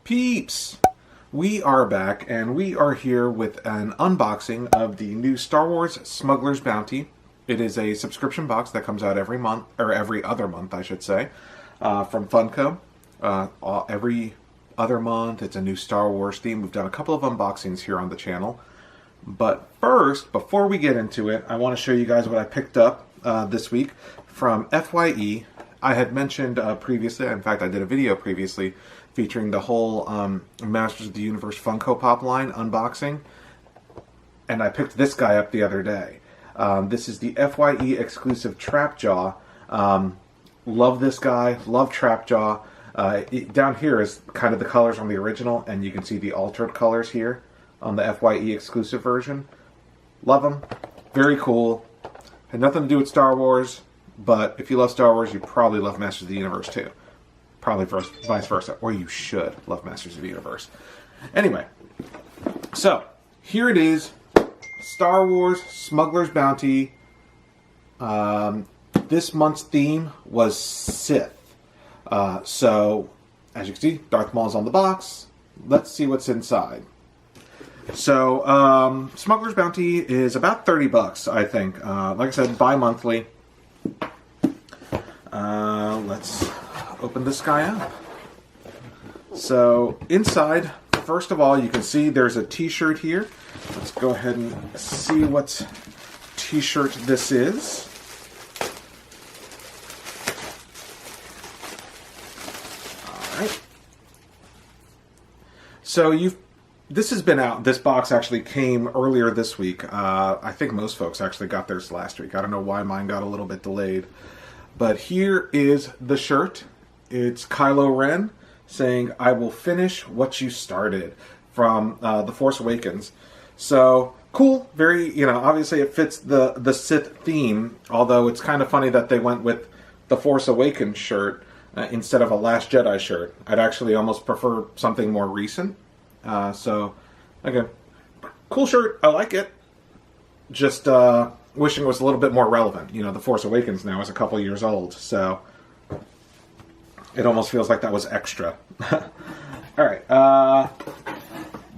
Peeps! We are back, and we are here with an unboxing of the new Star Wars Smuggler's Bounty. It is a subscription box that comes out every month, or every other month, I should say, from Funko. Every other month, it's a new Star Wars theme. We've done a couple of unboxings here on the channel. But first, before we get into it, I want to show you guys what I picked up this week from FYE. I had mentioned previously, in fact I did a video previously, featuring the whole Masters of the Universe Funko Pop line unboxing. And I picked this guy up the other day. This is the FYE exclusive Trapjaw. Love this guy, love Trapjaw. Down here is kind of the colors on the original, and you can see the altered colors here on the FYE exclusive version. Love them. Very cool. Had nothing to do with Star Wars, but if you love Star Wars, you probably love Masters of the Universe too. Probably vice versa. Or you should love Masters of the Universe. Anyway, so here it is. Star Wars Smuggler's Bounty. This month's theme was Sith. So, as you can see, Darth Maul's on the box. Let's see what's inside. So, Smuggler's Bounty is about 30 bucks, I think. Like I said, bi-monthly. Let's open this guy up. So, inside, first of all, you can see there's a t-shirt here. Let's go ahead and see what t-shirt this is. Alright. So, this has been out. This box actually came earlier this week. I think most folks actually got theirs last week. I don't know why mine got a little bit delayed. But here is the shirt. It's Kylo Ren saying, "I will finish what you started," from The Force Awakens. So, cool. Very, obviously it fits the Sith theme. Although it's kind of funny that they went with the Force Awakens shirt instead of a Last Jedi shirt. I'd actually almost prefer something more recent. So, again, cool shirt. I like it. Just wishing it was a little bit more relevant. The Force Awakens now is a couple years old, so it almost feels like that was extra. All right.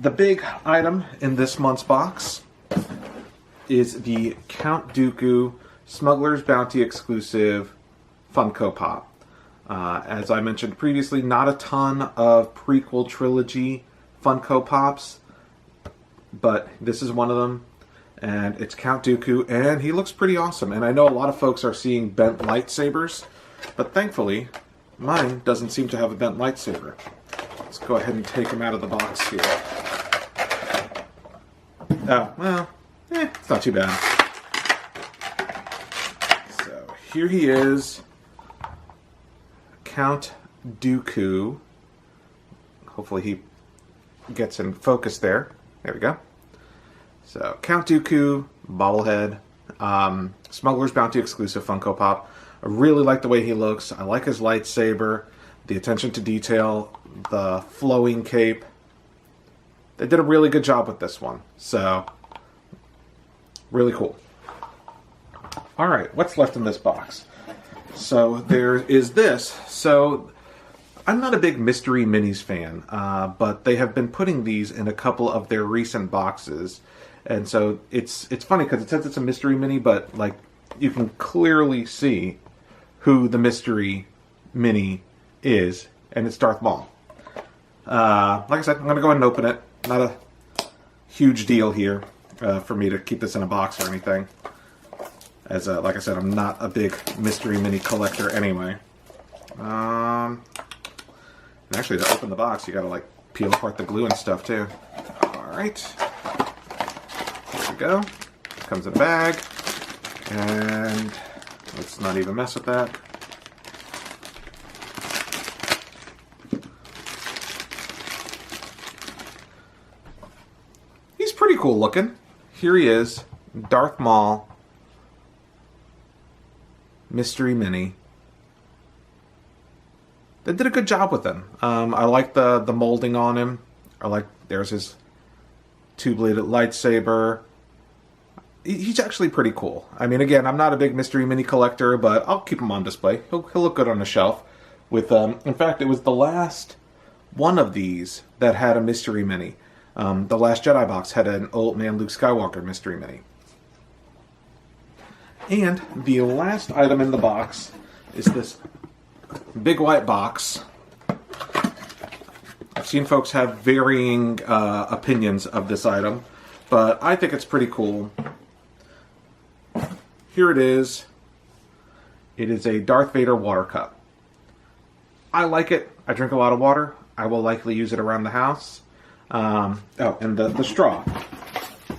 The big item in this month's box is the Count Dooku Smuggler's Bounty exclusive Funko Pop. As I mentioned previously, not a ton of prequel trilogy Funko Pops, but this is one of them, and it's Count Dooku, and he looks pretty awesome. And I know a lot of folks are seeing bent lightsabers, but thankfully mine doesn't seem to have a bent lightsaber. Let's go ahead and take him out of the box here. Oh, well, it's not too bad. So here he is, Count Dooku. Hopefully he gets in focus there. There we go. So, Count Dooku, bobblehead, Smuggler's Bounty exclusive Funko Pop. I really like the way he looks. I like his lightsaber, the attention to detail, the flowing cape. They did a really good job with this one. So, really cool. Alright, what's left in this box? So, there is this. So, I'm not a big Mystery Minis fan, but they have been putting these in a couple of their recent boxes. And so it's funny because it says it's a Mystery Mini, but like you can clearly see who the Mystery Mini is, and it's Darth Maul. Like I said, I'm going to go ahead and open it. Not a huge deal here for me to keep this in a box or anything. As like I said, I'm not a big Mystery Mini collector anyway. And actually, to open the box, you gotta like peel apart the glue and stuff too. Alright. Here we go. Comes in a bag. And let's not even mess with that. He's pretty cool looking. Here he is. Darth Maul. Mystery Mini. They did a good job with him. I like the molding on him. There's his two-bladed lightsaber. He's actually pretty cool. I mean, again, I'm not a big Mystery Mini collector, but I'll keep him on display. He'll look good on the shelf. With in fact, it was the last one of these that had a mystery mini. The Last Jedi box had an Old Man Luke Skywalker mystery mini. And the last item in the box is this big white box. I've seen folks have varying opinions of this item, but I think it's pretty cool. Here it is. It is a Darth Vader water cup. I like it. I drink a lot of water. I will likely use it around the house. Oh, and the straw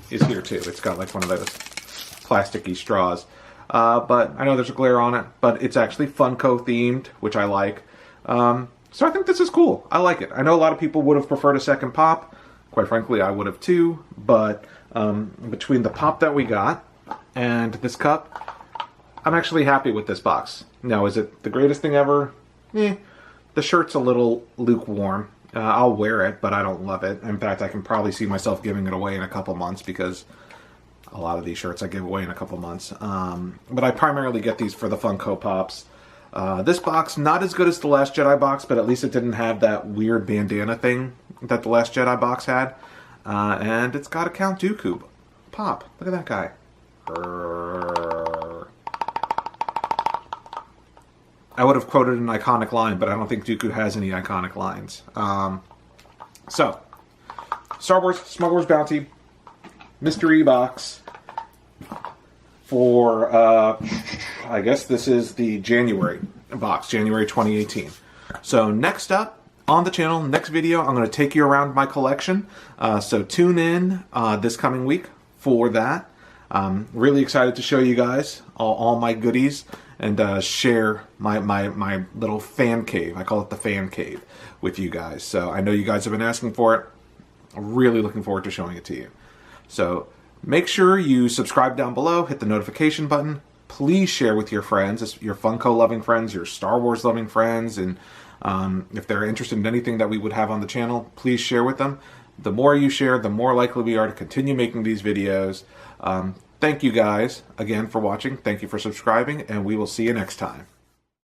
is here too. It's got like one of those plasticky straws. But I know there's a glare on it, but it's actually Funko themed, which I like. So I think this is cool. I like it. I know a lot of people would have preferred a second pop. Quite frankly, I would have too. But between the pop that we got and this cup, I'm actually happy with this box. Now, is it the greatest thing ever? The shirt's a little lukewarm. I'll wear it, but I don't love it. In fact, I can probably see myself giving it away in a couple months because a lot of these shirts I give away in a couple months. But I primarily get these for the Funko Pops. This box, not as good as the Last Jedi box, but at least it didn't have that weird bandana thing that the Last Jedi box had. And it's got a Count Dooku pop. Look at that guy. I would have quoted an iconic line, but I don't think Dooku has any iconic lines. So, Star Wars Smuggler's Bounty mystery box for, I guess this is the January box, January 2018. So next up on the channel, next video, I'm going to take you around my collection. So tune in this coming week for that. Really excited to show you guys all my goodies and share my little fan cave. I call it the fan cave with you guys. So I know you guys have been asking for it. I'm really looking forward to showing it to you. So make sure you subscribe down below, hit the notification button. Please share with your friends, your Funko loving friends, your Star Wars loving friends, and if they're interested in anything that we would have on the channel, please share with them. The more you share, the more likely we are to continue making these videos. Thank you guys again for watching. Thank you for subscribing, and we will see you next time.